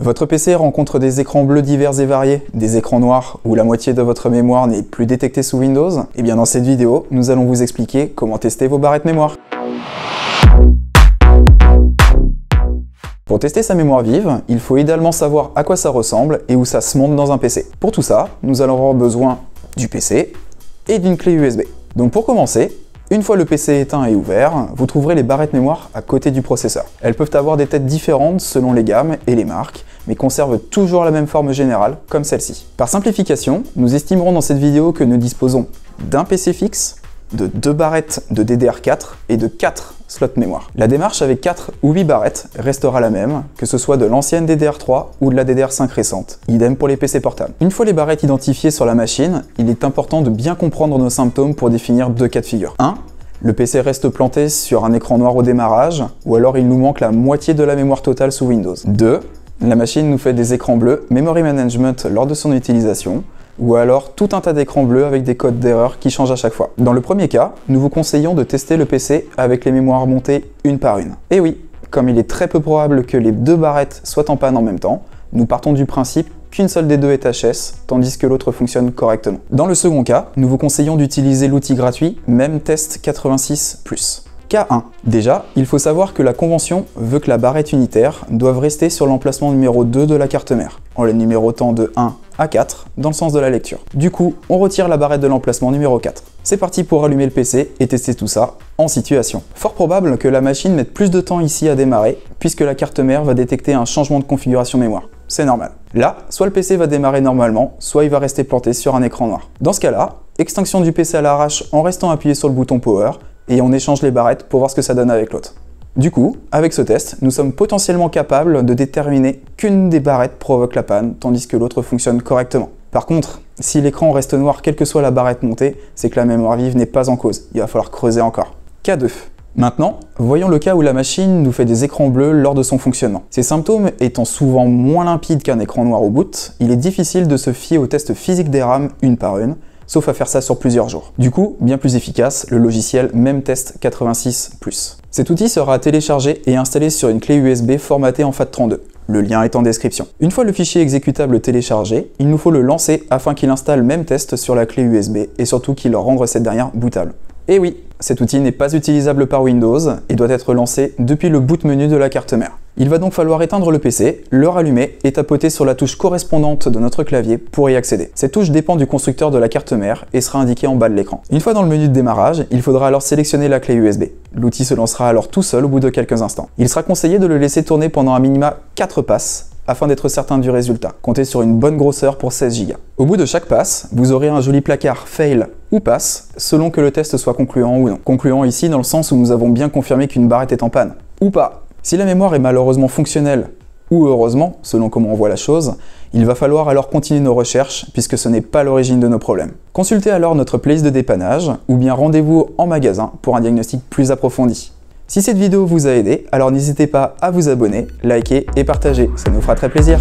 Votre PC rencontre des écrans bleus divers et variés, des écrans noirs où la moitié de votre mémoire n'est plus détectée sous Windows? Et bien dans cette vidéo, nous allons vous expliquer comment tester vos barrettes mémoire. Pour tester sa mémoire vive, il faut idéalement savoir à quoi ça ressemble et où ça se monte dans un PC. Pour tout ça, nous allons avoir besoin du PC et d'une clé USB. Donc pour commencer, une fois le PC éteint et ouvert, vous trouverez les barrettes mémoire à côté du processeur. Elles peuvent avoir des têtes différentes selon les gammes et les marques, mais conservent toujours la même forme générale, comme celle-ci. Par simplification, nous estimerons dans cette vidéo que nous disposons d'un PC fixe, de 2 barrettes de DDR4 et de 4 slots mémoire. La démarche avec 4 ou 8 barrettes restera la même, que ce soit de l'ancienne DDR3 ou de la DDR5 récente. Idem pour les PC portables. Une fois les barrettes identifiées sur la machine, il est important de bien comprendre nos symptômes pour définir 2 cas de figure. 1. Le PC reste planté sur un écran noir au démarrage, ou alors il nous manque la moitié de la mémoire totale sous Windows. 2. La machine nous fait des écrans bleus Memory Management lors de son utilisation, ou alors tout un tas d'écrans bleus avec des codes d'erreur qui changent à chaque fois. Dans le premier cas, nous vous conseillons de tester le PC avec les mémoires montées une par une. Et oui, comme il est très peu probable que les 2 barrettes soient en panne en même temps, nous partons du principe qu'une seule des 2 est HS, tandis que l'autre fonctionne correctement. Dans le second cas, nous vous conseillons d'utiliser l'outil gratuit MemTest86+. Cas 1. Déjà, il faut savoir que la convention veut que la barrette unitaire doive rester sur l'emplacement numéro 2 de la carte mère, en le numérotant de 1 à 4 dans le sens de la lecture. Du coup, on retire la barrette de l'emplacement numéro 4. C'est parti pour allumer le PC et tester tout ça en situation. Fort probable que la machine mette plus de temps ici à démarrer, puisque la carte mère va détecter un changement de configuration mémoire. C'est normal. Là, soit le PC va démarrer normalement, soit il va rester planté sur un écran noir. Dans ce cas-là, extinction du PC à l'arrache en restant appuyé sur le bouton Power, et on échange les barrettes pour voir ce que ça donne avec l'autre. Du coup, avec ce test, nous sommes potentiellement capables de déterminer qu'une des barrettes provoque la panne, tandis que l'autre fonctionne correctement. Par contre, si l'écran reste noir quelle que soit la barrette montée, c'est que la mémoire vive n'est pas en cause. Il va falloir creuser encore. Cas 2. Maintenant, voyons le cas où la machine nous fait des écrans bleus lors de son fonctionnement. Ces symptômes étant souvent moins limpides qu'un écran noir au boot, il est difficile de se fier aux tests physiques des RAM une par une, sauf à faire ça sur plusieurs jours. Du coup, bien plus efficace, le logiciel MemTest86+. Cet outil sera téléchargé et installé sur une clé USB formatée en FAT32. Le lien est en description. Une fois le fichier exécutable téléchargé, il nous faut le lancer afin qu'il installe MemTest sur la clé USB et surtout qu'il rende cette dernière bootable. Et oui, cet outil n'est pas utilisable par Windows et doit être lancé depuis le boot menu de la carte mère. Il va donc falloir éteindre le PC, le rallumer et tapoter sur la touche correspondante de notre clavier pour y accéder. Cette touche dépend du constructeur de la carte mère et sera indiquée en bas de l'écran. Une fois dans le menu de démarrage, il faudra alors sélectionner la clé USB. L'outil se lancera alors tout seul au bout de quelques instants. Il sera conseillé de le laisser tourner pendant un minima 4 passes afin d'être certain du résultat. Comptez sur une bonne grosseur pour 16 Go. Au bout de chaque passe, vous aurez un joli placard fail ou pass selon que le test soit concluant ou non. Concluant ici dans le sens où nous avons bien confirmé qu'une barrette est en panne. Ou pas. Si la mémoire est malheureusement fonctionnelle, ou heureusement, selon comment on voit la chose, il va falloir alors continuer nos recherches puisque ce n'est pas l'origine de nos problèmes. Consultez alors notre playlist de dépannage ou bien rendez-vous en magasin pour un diagnostic plus approfondi. Si cette vidéo vous a aidé, alors n'hésitez pas à vous abonner, liker et partager, ça nous fera très plaisir.